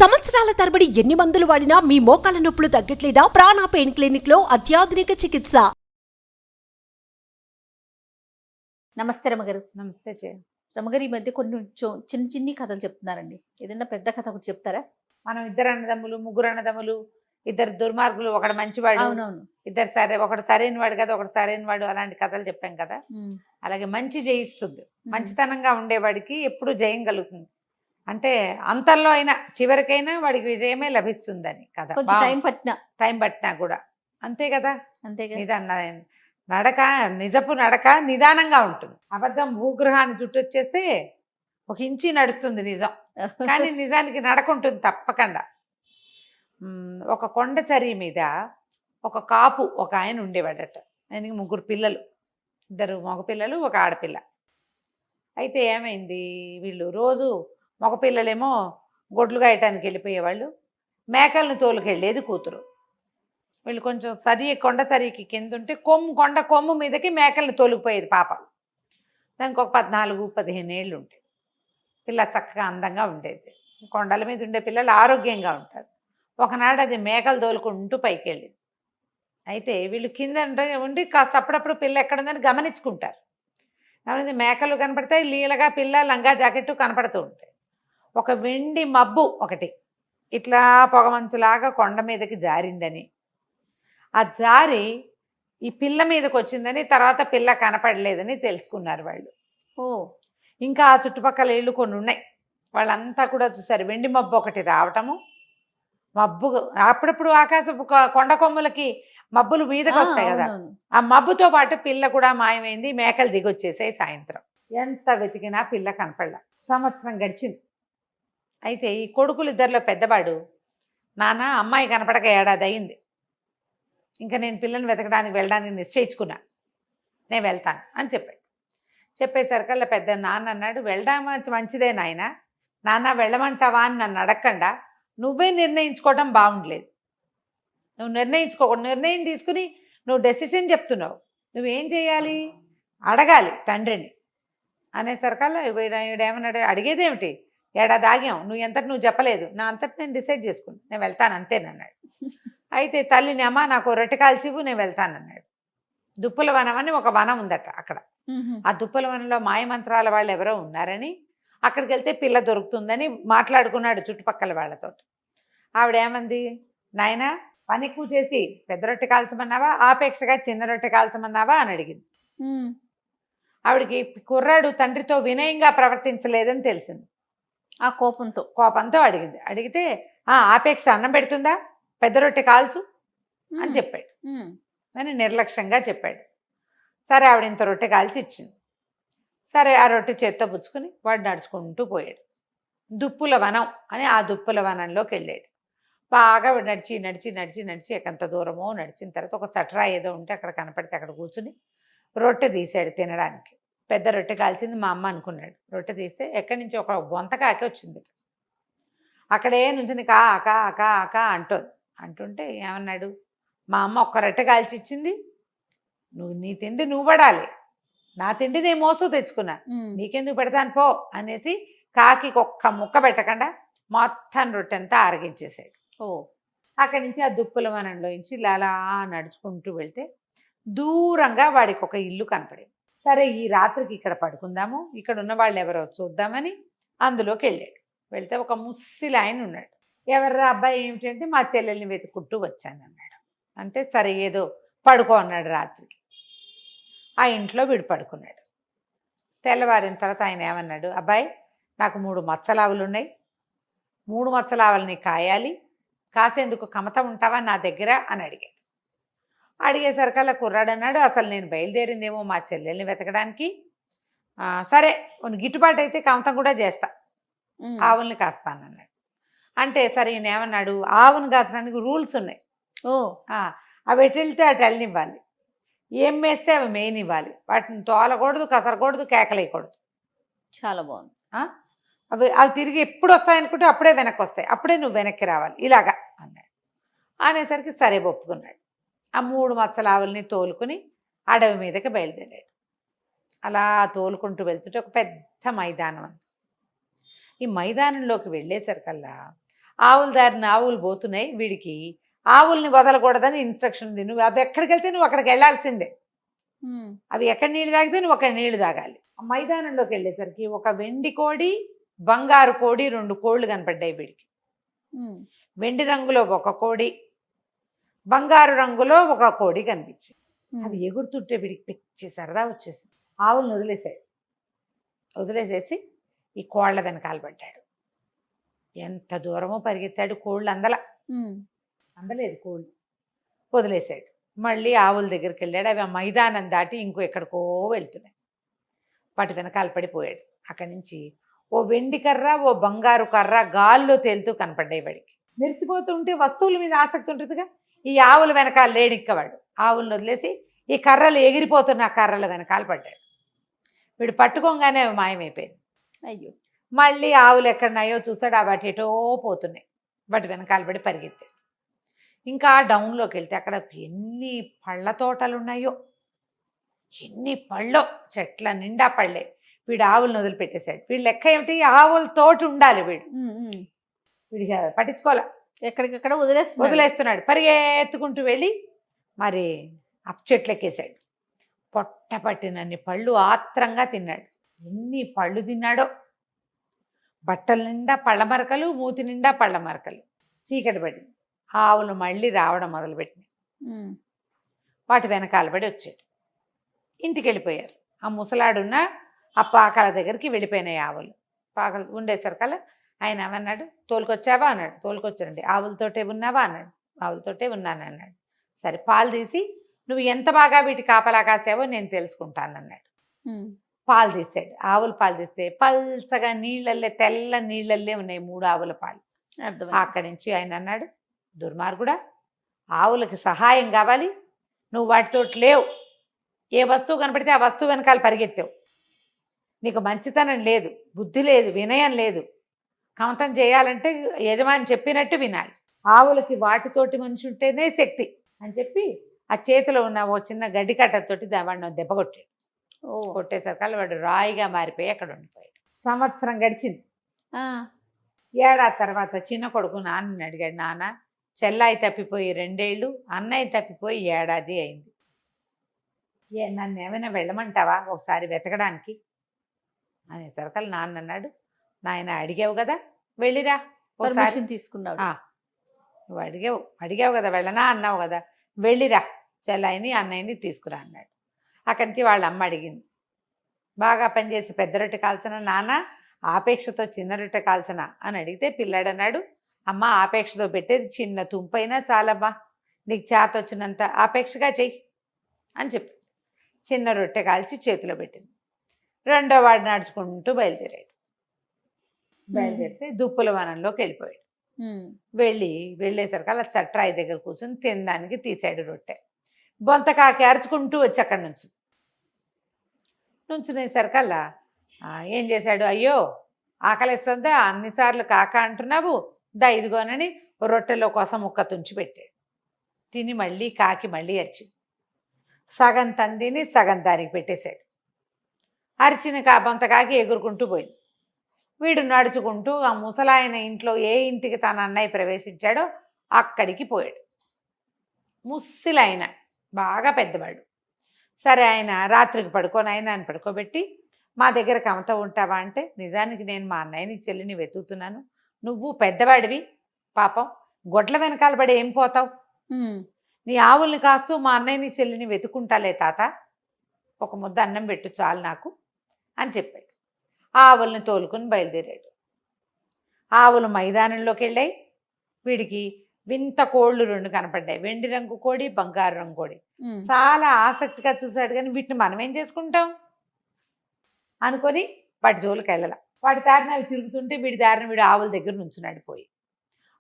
సంవత్సరాల తరబడి ఎన్ని మందులు వాడినా మీ మోకాల నొప్పులు తగ్గట్లేదా? ప్రాణ పెయిన్ క్లినిక్ లో అత్యాధునిక చికిత్స. నమస్తే రమగారు. నమస్తే జయ. రమగారు, ఈ మధ్య కొన్ని చిన్న చిన్ని కథలు చెప్తున్నారండి. ఏదైనా పెద్ద కథ ఒకటి చెప్తారా? మనం ఇద్దరు అన్నదమ్ములు, ముగ్గురు అన్నదమ్ములు, ఇద్దరు దుర్మార్గులు, ఒకడు మంచివాడు, అవునవును. ఇద్దరు ఒకడు సరైన వాడు కదా, ఒకడు సరైన వాడు, అలాంటి కథలు చెప్పాం కదా. అలాగే మంచి జయిస్తుంది. మంచితనంగా ఉండేవాడికి ఎప్పుడు జయం కలుగుతుంది. అంటే అంతంలో అయినా చివరికైనా వాడికి విజయమే లభిస్తుందని కదా. కొంచెం టైం పట్టినా కూడా అంతే కదా. అంతేగా. నిజపు నడక నిదానంగా ఉంటుంది. అబద్ధం భూగ్రహాన్ని చుట్టొచ్చేస్తే ఒక ఇంచి నడుస్తుంది నిజం, కానీ నిజానికి నడక ఉంటుంది తప్పకుండా. ఒక కొండ చరి మీద ఒక కాపు ఒక ఆయన ఉండేవాడట. ఆయనకి 3 పిల్లలు, 2 మగపిల్లలు, 1 ఆడపిల్ల. అయితే ఏమైంది, వీళ్ళు రోజు మగపిల్లలేమో గొడ్లు గాయటానికి వెళ్ళిపోయేవాళ్ళు, మేకల్ని తోలుకెళ్ళేది కూతురు. వీళ్ళు కొంచెం కొండ సరికి కింద ఉంటే కొండ కొమ్ము మీదకి మేకల్ని తోలుకుపోయేది పాప. దానికి ఒక 14-15 ఏళ్ళు ఉంటాయి. పిల్ల చక్కగా అందంగా ఉండేది. కొండల మీద ఉండే పిల్లలు ఆరోగ్యంగా ఉంటారు. ఒకనాడు అది మేకలు తోలుకుంటూ పైకి వెళ్ళింది. అయితే వీళ్ళు కింద ఉండి కాస్త అప్పుడప్పుడు పిల్ల ఎక్కడుందని గమనించుకుంటారు. గమనించి మేకలు కనపడతాయి, లీలగా పిల్ల లంగా జాకెట్టు కనపడుతూ ఉంటాయి. ఒక వెండి మబ్బు ఒకటి ఇట్లా పొగమంచులాగా కొండ మీదకి జారిందని, ఆ జారి ఈ పిల్ల మీదకి వచ్చిందని, తర్వాత పిల్ల కనపడలేదని తెలుసుకున్నారు వాళ్ళు. ఇంకా ఆ చుట్టుపక్కల ఇళ్ళు కొన్ని ఉన్నాయి. వాళ్ళంతా కూడా చూసారు వెండి మబ్బు ఒకటి రావటము. మబ్బు అప్పుడప్పుడు ఆకాశపు కొండ కొమ్ములకి మబ్బులు మీదకి వస్తాయి కదా, ఆ మబ్బుతో పాటు పిల్ల కూడా మాయమైంది. మేకలు దిగొచ్చేసాయి. సాయంత్రం ఎంత వెతికినా పిల్ల కనపడలా. సంవత్సరం గడిచింది. అయితే ఈ కొడుకులు ఇద్దరిలో పెద్దవాడు, నాన్న అమ్మాయి కనపడక ఏడాది అయింది, ఇంకా నేను పిల్లని వెతకడానికి వెళ్ళడానికి నిశ్చయించుకున్నా, నేను వెళ్తాను అని చెప్పాడు. చెప్పేసరికల్లా పెద్ద నాన్న అన్నాడు, వెళ్ళడం మంచిదే నాయన, నాన్న వెళ్ళమంటావా అని నన్ను అడగకుండా నువ్వే నిర్ణయించుకోవడం బాగుండలేదు. నువ్వు నిర్ణయించుకోకూడదు, నిర్ణయం తీసుకుని నువ్వు డెసిషన్ చెప్తున్నావు, నువ్వేం చేయాలి, అడగాలి తండ్రిని అనేసరికల్లా వీడేమన్నాడు, అడిగేదేమిటి, ఏడాది ఆగాం, నువ్వు చెప్పలేదు, నా అంతటి నేను డిసైడ్ చేసుకున్నాను, నేను వెళ్తాను అంతేనన్నాడు. అయితే తల్లిని, అమ్మ నాకు రొట్టె కాల్చివు, నేను వెళ్తానన్నాడు. దుప్పుల వనం అని ఒక వనం ఉందట అక్కడ. ఆ దుప్పుల వనంలో మాయమంత్రాల వాళ్ళు ఎవరో ఉన్నారని, అక్కడికి వెళ్తే పిల్ల దొరుకుతుందని మాట్లాడుకున్నాడు చుట్టుపక్కల వాళ్ళతో. ఆవిడేమంది, నాయన పని ఎక్కువ చేసి పెద్ద రొట్టె కాల్చమన్నావా, ఆపేక్షగా చిన్న రొట్టె కాల్చమన్నావా అని అడిగింది. ఆవిడికి కుర్రాడు తండ్రితో వినయంగా ప్రవర్తించలేదని తెలిసింది. ఆ కోపంతో అడిగింది. అడిగితే ఆపేక్ష అన్నం పెడుతుందా, పెద్ద రొట్టె కాల్చు అని చెప్పాడు. అని నిర్లక్ష్యంగా చెప్పాడు. సరే ఆవిడ ఇంత రొట్టె కాల్చి ఇచ్చింది. సరే ఆ రొట్టె చేత్తో పుచ్చుకుని వాడు నడుచుకుంటూ పోయాడు. దుప్పుల వనం అని ఆ దుప్పుల వనంలోకి వెళ్ళాడు. బాగా నడిచి నడిచి నడిచి నడిచి ఎకంత దూరమో నడిచిన తర్వాత ఒక చట్రా ఏదో ఉంటే అక్కడ కనపడితే అక్కడ కూర్చుని రొట్టె తీసాడు తినడానికి. పెద్ద రొట్టె కాల్చింది మా అమ్మ అనుకున్నాడు. రొట్టె తీస్తే ఎక్కడి నుంచి ఒక బొంతకాకి వచ్చింది. అక్కడే నుంచి కా కా కా కా అంటుంటే ఏమన్నాడు, మా అమ్మ ఒక్క రొట్టె కాల్చి ఇచ్చింది, నీ తిండి నువ్వు పడాలి, నా తిండి నేను మోసు తెచ్చుకున్నా, నీకెందుకు పెడతాను పో అనేసి కాకి ఒక్క ముక్క పెట్టకుండా మొత్తం రొట్టె అంతా ఆరగించేసాడు. అక్కడి నుంచి ఆ దుప్పుల వనంలోంచి అలా నడుచుకుంటూ వెళ్తే దూరంగా వాడికి ఒక ఇల్లు కనపడింది. సరే ఈ రాత్రికి ఇక్కడ పడుకుందాము, ఇక్కడ ఉన్న వాళ్ళు ఎవరో చూద్దామని అందులోకి వెళ్ళాడు. వెళ్తే ఒక ముస్సిలి ఆయన ఉన్నాడు. ఎవర్రా అబ్బాయి ఏమిటంటే, మా చెల్లెల్ని వెతుక్కుంటూ వచ్చాను అన్నాడు. అంటే సరే ఏదో పడుకో అన్నాడు. రాత్రికి ఆ ఇంట్లో వీడు పడుకున్నాడు. తెల్లవారిన తర్వాత ఆయన ఏమన్నాడు, అబ్బాయి నాకు 3 మచ్చలావులు ఉన్నాయి, 3 మచ్చలావులని కాయాలి, కాసేందుకు కమత ఉంటావా నా దగ్గర అని అడిగాడు. అడిగేసరికల్లా కుర్రాడు అన్నాడు, అసలు నేను బయలుదేరిందేమో మా చెల్లెల్ని వెతకడానికి, సరే గిట్టుబాటు అయితే కమతం కూడా చేస్తా, ఆవుల్ని కాస్తానన్నాడు. అంటే సరే ఈయన ఏమన్నాడు, ఆవును కాచడానికి రూల్స్ ఉన్నాయి, అవి ఎటు వెళ్తే అటు వెళ్ళనివ్వాలి, ఏం వేస్తే అవి మేయనివ్వాలి, వాటిని తోలకూడదు, కసరకూడదు, కేకలేయకూడదు. చాలా బాగుంది. అవి తిరిగి ఎప్పుడు వస్తాయనుకుంటే అప్పుడే వెనక్కి వస్తాయి, అప్పుడే నువ్వు వెనక్కి రావాలి ఇలాగా అన్నాడు. అనేసరికి సరే ఒప్పుకున్నాడు. ఆ 3 మచ్చల ఆవుల్ని తోలుకుని అడవి మీదకి బయలుదేరాడు. అలా తోలుకుంటూ వెళ్తుంటే ఒక పెద్ద మైదానం. ఈ మైదానంలోకి వెళ్ళేసరికల్లా ఆవుల దారిన ఆవులు పోతున్నాయి, వీడికి ఆవుల్ని వదలకూడదని ఇన్స్ట్రక్షన్ ఉంది. నువ్వు అవి ఎక్కడికి వెళ్తే నువ్వు అక్కడికి వెళ్ళాల్సిందే. అవి ఎక్కడ నీళ్ళు తాగితే నువ్వు అక్కడ నీళ్లు తాగాలి. ఆ మైదానంలోకి వెళ్ళేసరికి ఒక వెండి కోడి, బంగారు కోడి, 2 కోళ్ళు కనపడ్డాయి వీడికి. వెండి రంగులో ఒక కోడి, బంగారు రంగులో ఒక కోడి కనిపించింది. అవి ఎగురుతుంటే వీడికి పిచ్చి సరదా వచ్చేసి ఆవులను వదిలేసేసి ఈ కోళ్ల వెనకాల పడ్డాడు. ఎంత దూరమో పరిగెత్తాడు, కోళ్ళు అందలేదు కోళ్ళు. వదిలేశాడు. మళ్ళీ ఆవుల దగ్గరికి వెళ్ళాడు. అవి ఆ మైదానం దాటి ఇంకో ఎక్కడికో వెళ్తున్నాయి. వాటి వెనకాల పడిపోయాడు. అక్కడి నుంచి ఓ వెండి కర్ర, ఓ బంగారు కర్ర గాల్లో తేలుతూ కనపడ్డాయి వాడికి. మెరిసిపోతుంటే వస్తువుల మీద ఆసక్తి ఉంటుందిగా. ఈ ఆవుల వెనకాల లేడిక్కవాడు. ఆవులను వదిలేసి ఈ కర్రలు ఎగిరిపోతున్న ఆ కర్రల వెనకాల పడ్డాడు. వీడు పట్టుకోగానే అవి మాయమైపోయింది. అయ్యో. మళ్ళీ ఆవులు ఎక్కడున్నాయో చూసాడు. ఆ వాటి ఎటో పోతున్నాయి. వాటి వెనకాల పడి పరిగెత్తాడు. ఇంకా డౌన్లోకి వెళ్తే అక్కడ ఎన్ని పళ్ళ తోటలు ఉన్నాయో, ఎన్ని పళ్ళో, చెట్ల నిండా పళ్ళే. వీడు ఆవులను వదిలిపెట్టేశాడు. వీడు లెక్క ఏమిటి, ఆవుల తోటి ఉండాలి. వీడికి పట్టించుకోలే, ఎక్కడికక్కడ వదిలేస్తున్నాడు. పరిగెత్తుకుంటూ వెళ్ళి మరి ఆ చెట్లు ఎక్కేశాడు. పొట్ట పట్టినన్ని పళ్ళు ఆత్రంగా తిన్నాడు. ఎన్ని పళ్ళు తిన్నాడో. బట్టల నిండా పళ్ళ మరకలు, మూతి నిండా పళ్ళ మరకలు. చీకటి పడింది. ఆవులు మళ్ళీ రావడం మొదలుపెట్టినాయి. వాటి వెనకాల పడి వచ్చాడు. ఇంటికి వెళ్ళిపోయారు. ఆ ముసలాడున్న ఆ పాకల దగ్గరికి వెళ్ళిపోయినాయి ఆవులు. పాకలు ఉండేసరికల్లా ఆయన ఏమన్నాడు, తోలుకొచ్చావా అన్నాడు. తోలుకొచ్చానండి. ఆవులతోటే ఉన్నావా అన్నాడు. ఆవులతోటే ఉన్నాను అన్నాడు. సరే, పాలు తీసి నువ్వు ఎంత బాగా వీటి కాపలా కాసావో నేను తెలుసుకుంటానన్నాడు. పాలు తీసాడు. ఆవుల పాలు తీస్తే పల్చగా నీళ్ళల్లే, తెల్ల నీళ్ళల్లే ఉన్నాయి 3 ఆవుల పాలు. అక్కడి నుంచి ఆయన అన్నాడు, దుర్మార్గుడా, ఆవులకి సహాయం కావాలి, నువ్వు వాటితో లేవు. ఏ వస్తువు కనపడితే ఆ వస్తువు వెనకాల పరిగెత్తావు. నీకు మంచితనం లేదు, బుద్ధి లేదు, వినయం లేదు. కమతం చేయాలంటే యజమాని చెప్పినట్టు వినాలి. ఆవులకి వాటితోటి మనిషి ఉంటేనే శక్తి అని చెప్పి ఆ చేతిలో ఉన్న ఓ చిన్న గడ్డి కట్టతోటి వాడిని దెబ్బ కొట్టాడు. కొట్టేసరికల్లా వాడు రాయిగా మారిపోయి అక్కడ ఉండిపోయాడు. సంవత్సరం గడిచింది. ఏడాది తర్వాత చిన్న కొడుకు నాన్నని అడిగాడు, నాన్న, చెల్లాయి తప్పిపోయి 2 ఏళ్ళు, అన్నయ్య తప్పిపోయి ఏడాది అయింది. నన్ను ఏమైనా వెళ్ళమంటావా ఒకసారి వెతకడానికి అనేసరికల్లా నాన్న అన్నాడు, నాయన అడిగావు కదా, వెళ్ళిరా ఒకసారి తీసుకున్నావు. నువ్వు అడిగావు కదా, వెళ్ళనా అన్నావు కదా, వెళ్ళిరా, చెల్లాయిని అన్నయ్యని తీసుకురా అన్నాడు. అక్కడి నుంచి వాళ్ళ అమ్మ అడిగింది, బాగా పనిచేసి పెద్ద రొట్టె కాల్చిన నాన్న, ఆపేక్షతో చిన్న రొట్టె కాల్చనా అని అడిగితే పిల్లాడు అన్నాడు, అమ్మ ఆపేక్షతో పెట్టేది చిన్న తుంపైనా చాలమ్మా, నీకు చేత వచ్చినంత ఆపేక్షగా చెయ్యి అని చెప్పి చిన్న రొట్టె కాల్చి చేతిలో పెట్టింది. 2వ వాడు నడుచుకుంటూ బయలుదేరితే దుప్పుల వనంలోకి వెళ్ళిపోయాడు. వెళ్ళేసరికి అలా చట్రాయి దగ్గర కూర్చొని తినడానికి తీసాడు రొట్టె. బొంతకాకి అరుచుకుంటూ వచ్చి అక్కడి నుంచునేసరికల్లా ఏం చేశాడు, అయ్యో ఆకలిస్తుందా, అన్నిసార్లు కాక అంటున్నావు, ఇదిగోనని రొట్టెలో కోసం ముక్క తుంచి పెట్టాడు. తిని మళ్ళీ కాకి మళ్ళీ అరిచింది. సగం తందిని సగం దానికి పెట్టేశాడు. అరిచిన బొంతకాకి ఎగురుకుంటూ పోయింది. వీడు నడుచుకుంటూ ఆ ముసలాయన ఇంట్లో ఏ ఇంటికి తన అన్నయ్య ప్రవేశించాడో అక్కడికి పోయాడు. ముస్సిలాయన బాగా పెద్దవాడు. సరే, ఆయన రాత్రికి ఆయన పడుకోబెట్టి, మా దగ్గర కమత ఉంటావా అంటే, నిజానికి నేను మా అన్నయ్యని చెల్లిని వెతుకుతున్నాను, నువ్వు పెద్దవాడివి, పాపం గొడ్ల వెనకాల పడి ఏం పోతావు, నీ ఆవుల్ని కాస్తూ మా అన్నయ్యని చెల్లిని వెతుకుంటాలే తాత, ఒక ముద్ద అన్నం పెట్టు చాలు నాకు అని చెప్పాడు. ఆవుల్ని తోలుకుని బయలుదేరాడు. ఆవులు మైదానంలోకి వెళ్ళాయి. వీడికి వింత కోళ్ళు 2 కనపడ్డాయి, వెండి రంగు కోడి, బంగారు రంగు కోడి. చాలా ఆసక్తిగా చూశాడు, కానీ వీటిని మనం ఏం చేసుకుంటాం అనుకొని వాటి జోలికి వెళ్ళాల. వాటి దారిన అవి తిరుగుతుంటే వీడి దారిన వీడు ఆవుల దగ్గర నుంచున్నాడు. పోయి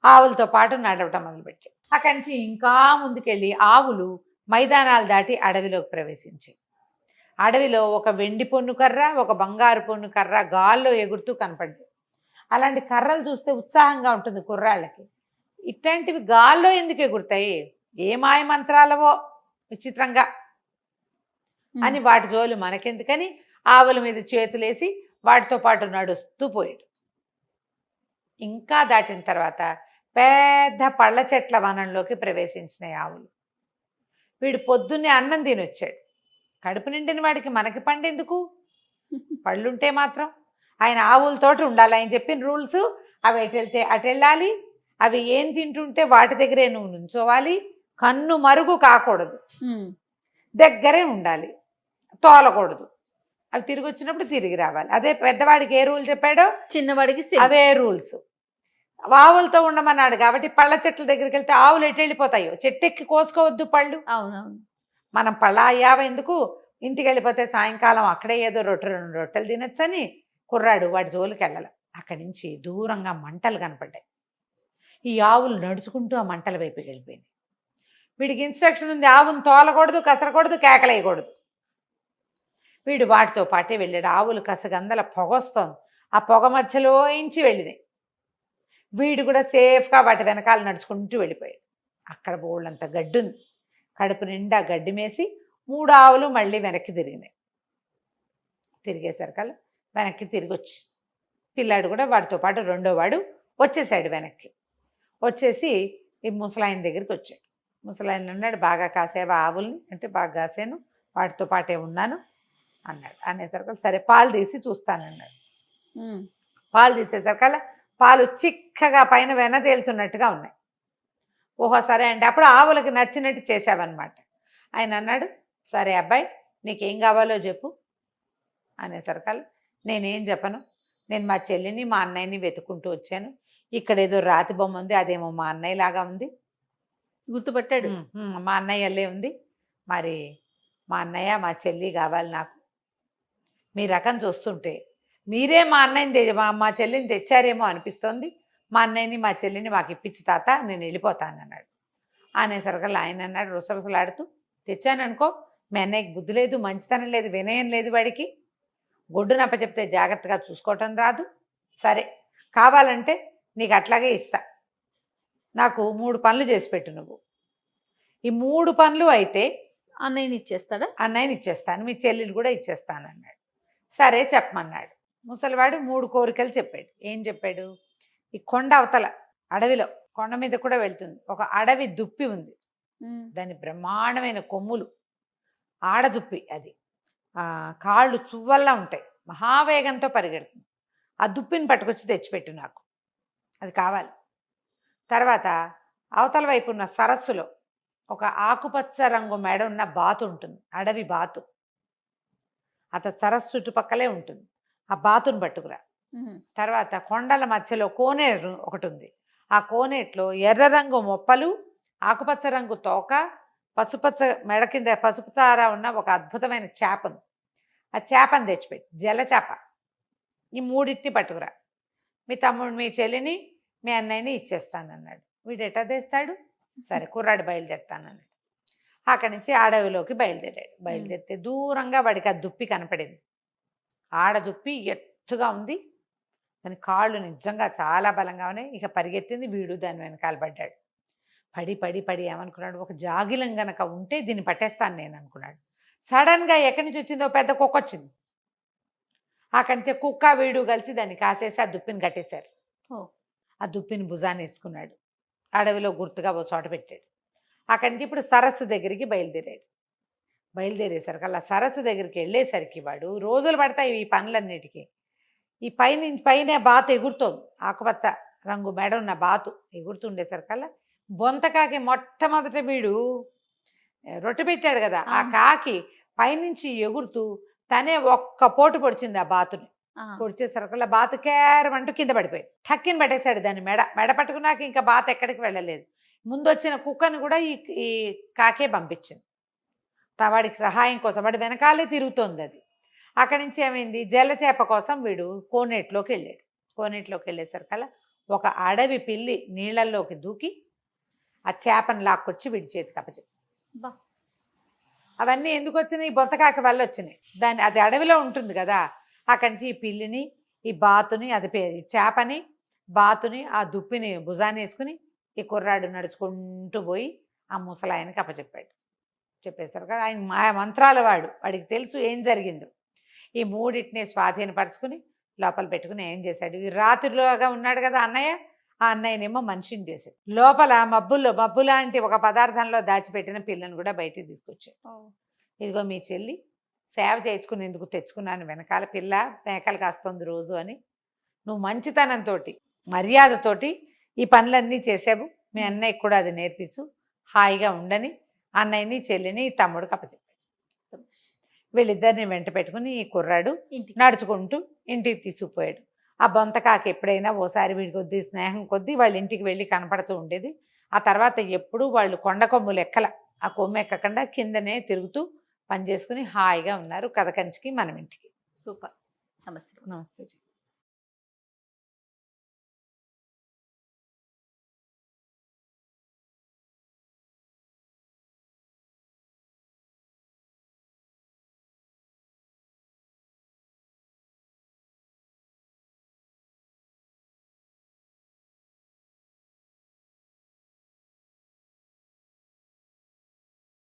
ఆవులతో పాటు నడవటం మొదలుపెట్టాడు. అక్కడి నుంచి ఇంకా ముందుకెళ్ళి ఆవులు మైదానాలు దాటి అడవిలోకి ప్రవేశించాయి. అడవిలో ఒక వెండి పొన్ను కర్ర, ఒక బంగారు పొన్ను కర్ర గాల్లో ఎగురుతూ కనపడ్డాయి. అలాంటి కర్రలు చూస్తే ఉత్సాహంగా ఉంటుంది కుర్రాళ్ళకి. ఇట్లాంటివి గాల్లో ఎందుకు ఎగురుతాయి, ఏ మాయ మంత్రాలవో విచిత్రంగా అని వాటి జోలు మనకెందుకని ఆవుల మీద చేతులేసి వాటితో పాటు నడుస్తూ పోయాడు. ఇంకా దాటిన తర్వాత పెద్ద పళ్ళ చెట్ల వనంలోకి ప్రవేశించినాయి ఆవులు. వీడు పొద్దున్నే అన్నం తినొచ్చాడు. కడుపు నిండిన వాడికి మనకి పండెందుకు, పళ్ళుంటే మాత్రం. ఆయన ఆవులతోటి ఉండాలి, ఆయన చెప్పిన రూల్స్. అవి ఎటు వెళ్తే అటు వెళ్ళాలి, అవి ఏం తింటుంటే వాటి దగ్గరే నువ్వు నుంచోవాలి, కన్ను మరుగు కాకూడదు, దగ్గరే ఉండాలి, తోలకూడదు, అవి తిరిగి వచ్చినప్పుడు తిరిగి రావాలి. అదే పెద్దవాడికి ఏ రూల్ చెప్పాడో చిన్నవాడికి అవే రూల్స్. ఆవులతో ఉండమన్నాడు కాబట్టి పళ్ళ చెట్ల దగ్గరికి వెళ్తే ఆవులు ఎటు వెళ్ళిపోతాయో, చెట్టు ఎక్కి కోసుకోవద్దు పళ్ళు. అవునవును. మనం పళ్ళ అయ్యావ ఎందుకు, ఇంటికి వెళ్ళిపోతే సాయంకాలం అక్కడే ఏదో రెండు రొట్టెలు తినొచ్చని కుర్రాడు వాడి జోలికి వెళ్ళాలి. అక్కడి నుంచి దూరంగా మంటలు కనపడ్డాయి. ఈ ఆవులు నడుచుకుంటూ ఆ మంటల వైపుకి వెళ్ళిపోయింది. వీడికి ఇన్స్ట్రక్షన్ ఉంది, ఆవును తోలకూడదు, కసరకూడదు, కేకలేయకూడదు. వీడు వాటితో పాటే వెళ్ళాడు. ఆవులు కసగందల పొగొస్తోంది, ఆ పొగ మధ్యలో ఇంచి వెళ్ళినాయి. వీడు కూడా సేఫ్గా వాటి వెనకాల నడుచుకుంటూ వెళ్ళిపోయాడు. అక్కడ బోళ్ళంత గడ్డి ఉంది, కడుపు నిండా గడ్డి మేసి 3 ఆవులు మళ్ళీ వెనక్కి తిరిగినాయి. తిరిగేసరికల్లా వెనక్కి తిరిగి వచ్చి పిల్లాడు కూడా వాడితో పాటు రెండో వాడు వచ్చేసాడు. వెనక్కి వచ్చేసి ఈ ముసలాయన దగ్గరికి వచ్చాడు. ముసలాయన అన్నాడు, బాగా కాసేవా ఆవుల్ని అంటే, బాగా కాసాను, వాటితో పాటే ఉన్నాను అన్నాడు. అనేసరికి సరే పాలు తీసి చూస్తానన్నాడు. పాలు తీసేసరికల్లా పాలు చిక్కగా పైన వెన తేలుతున్నట్టుగా ఉన్నాయి. ఓహో సరే అండి, అప్పుడు ఆవులకి నచ్చినట్టు చేసావన్నమాట. ఆయన అన్నాడు, సరే అబ్బాయి నీకేం కావాలో చెప్పు అనేసరికల్లా నేనేం చెప్పను, నేను మా చెల్లిని మా అన్నయ్యని వెతుకుంటూ వచ్చాను. ఇక్కడ ఏదో రాతి బొమ్మ ఉంది, అదేమో మా అన్నయ్య లాగా ఉంది. గుర్తుపట్టాడు. మా అన్నయ్యలే ఉంది, మరి మా అన్నయ్య మా చెల్లి కావాలి నాకు. మీ రకం చూస్తుంటే మీరే మా అన్నయ్యని మా చెల్లిని తెచ్చారేమో అనిపిస్తోంది. మా అన్నయ్యని మా చెల్లిని మాకు ఇప్పించి తాత, నేను వెళ్ళిపోతానన్నాడు. అనేసరికల్లా ఆయన అన్నాడు రుసరుసలాడుతూ, తెచ్చాననుకో, మీ అన్నయ్యకి బుద్ధి లేదు, మంచితనం లేదు, వినయం లేదు, వాడికి గొడ్డునప్ప చెప్తే జాగ్రత్తగా చూసుకోవటం రాదు. సరే కావాలంటే నీకు అట్లాగే ఇస్తా, నాకు 3 పనులు చేసి పెట్టు నువ్వు. ఈ 3 పనులు అయితే అన్నయ్యని ఇచ్చేస్తాడా? అన్నయ్యని ఇచ్చేస్తాను, మీ చెల్లిని కూడా ఇచ్చేస్తాను అన్నాడు. సరే చెప్పమన్నాడు. ముసలివాడు 3 కోరికలు చెప్పాడు. ఏం చెప్పాడు, ఈ కొండ అవతల అడవిలో, కొండ మీద కూడా వెళ్తుంది, ఒక అడవి దుప్పి ఉంది. దాని బ్రహ్మాండమైన కొమ్ములు, ఆడదుప్పి, అది కాళ్ళు చువ్వల్లా ఉంటాయి, మహావేగంతో పరిగెడుతుంది. ఆ దుప్పిని పట్టుకొచ్చి తెచ్చిపెట్టు నాకు, అది కావాలి. తర్వాత అవతల వైపు ఉన్న సరస్సులో ఒక ఆకుపచ్చ రంగు మెడ ఉన్న బాతు ఉంటుంది, అడవి బాతు. అతను సరస్సు చుట్టుపక్కలే ఉంటుంది, ఆ బాతును పట్టుకురా. తర్వాత కొండల మధ్యలో కోనేరు ఒకటి ఉంది, ఆ కోనేట్లో ఎర్ర రంగు మొప్పలు, ఆకుపచ్చ రంగు తోక, పసుపచ్చ మెడ కింద పసుపు తార ఉన్న ఒక అద్భుతమైన చేప ఉంది. ఆ చేపను తెచ్చిపెట్టి, జల చేప. ఈ 3 పట్టుకురా, మీ తమ్ముడు మీ చెల్లిని మీ అన్నయ్యని ఇచ్చేస్తానన్నాడు. వీడు ఎట్టా తెస్తాడు, సరే కుర్రాడు బయలుదేరుతానన్నాడు. అక్కడి నుంచి అడవిలోకి బయలుదేరాడు. బయలుదేరితే దూరంగా వాడికి ఆ దుప్పి కనపడింది. ఆడదుప్పి ఎత్తుగా ఉంది, దాని కాళ్ళు నిజంగా చాలా బలంగా ఉన్నాయి. ఇక పరిగెత్తింది, వీడు దాని వెనకాల పడ్డాడు. పడి పడి పడి ఏమనుకున్నాడు, ఒక జాగిలం గనక ఉంటే దీన్ని పట్టేస్తాను నేను అనుకున్నాడు. సడన్గా ఎక్కడి నుంచి వచ్చిందో పెద్ద కుక్క వచ్చింది. అక్కడి నుంచి కుక్క వీడు కలిసి దాన్ని కాసేసి ఆ దుప్పిని కట్టేశారు. ఆ దుప్పిని భుజాన్ని వేసుకున్నాడు, అడవిలో గుర్తుగా ఓ చోట పెట్టాడు. అక్కడి నుంచి ఇప్పుడు సరస్సు దగ్గరికి బయలుదేరాడు. బయలుదేరేసరికి అలా సరస్సు దగ్గరికి వెళ్ళేసరికి వాడు రోజులు పడతాయి ఈ పనులన్నిటికీ. ఈ పైన బాతు ఎగురుతోంది, ఆకుపచ్చ రంగు మెడ ఉన్న బాతు ఎగురుతుండేసరికల్లా బొంతకాకి మొట్టమొదట వీడు రొట్టె పెట్టాడు కదా, ఆ కాకి పైనుంచి ఎగురుతూ తనే ఒక్క పోటు పొడిచింది ఆ బాతుని. పొడిచేసరికల్లా బాతు కేరమంటూ కింద పడిపోయింది. టక్కిని పట్టేశాడు దాన్ని, మెడ పట్టుకున్నాక ఇంకా బాతు ఎక్కడికి వెళ్ళలేదు. ముందు వచ్చిన కుక్కని కూడా ఈ కాకే పంపించింది వాడికి సహాయం కోసం. వాడి వెనకాలే తిరుగుతోంది అది. అక్కడి నుంచి ఏమైంది, జల చేప కోసం వీడు కోనేట్లోకి వెళ్ళాడు. కోనేట్లోకి వెళ్ళేసరికల్లా ఒక అడవి పిల్లి నీళ్ళల్లోకి దూకి ఆ చేపను లాక్కొచ్చి వీడి చేతికి అప్పచెప్పింది. అవన్నీ ఎందుకు వచ్చినాయి, బొంతకాకి వల్ల వచ్చినాయి. అది అడవిలో ఉంటుంది కదా, అక్కడి నుంచి ఈ పిల్లిని, ఈ బాతుని, అది చేపని, బాతుని, ఆ దుప్పిని భుజాన్ని వేసుకుని ఈ కుర్రాడు నడుచుకుంటూ పోయి ఆ ముసలాయనకి అప్పచెప్పాడు. చెప్పేసరికి ఆయన మాయ మంత్రాల వాడికి తెలుసు ఏం జరిగిందో. ఈ 3 స్వాధీనపరుచుకుని లోపల పెట్టుకుని ఏం చేశాడు, ఈ రాత్రిలోగా ఉన్నాడు కదా అన్నయ్య, ఆ అన్నయ్యనేమో మనిషిని చేశాడు. లోపల మబ్బు లాంటి ఒక పదార్థంలో దాచిపెట్టిన పిల్లని కూడా బయటికి తీసుకొచ్చాడు. ఇదిగో మీ చెల్లి సేవ చేయించుకునేందుకు తెచ్చుకున్నాను, వెనకాల పిల్ల మేకలు కాస్తుంది రోజు అని. నువ్వు మంచితనంతో మర్యాదతోటి ఈ పనులన్నీ చేసావు, మీ అన్నయ్యకి కూడా అది నేర్పించు, హాయిగా ఉండని అన్నయ్యని చెల్లిని తమ్ముడికి అప్పచెప్పాడు. వీళ్ళిద్దరిని వెంట పెట్టుకుని ఈ కుర్రాడు నడుచుకుంటూ ఇంటికి తీసుకుపోయాడు. ఆ బొంతకాకి ఎప్పుడైనా ఓసారి వీడి కొద్దీ స్నేహం కొద్దీ వాళ్ళ ఇంటికి వెళ్ళి కనపడుతూ ఉండేది. ఆ తర్వాత ఎప్పుడూ వాళ్ళు కొండ కొమ్ము లెక్కల ఆ కొమ్ము ఎక్కకుండా కిందనే తిరుగుతూ పనిచేసుకుని హాయిగా ఉన్నారు కథ కంచికి మనం ఇంటికి. సూపర్. నమస్తే. నమస్తే.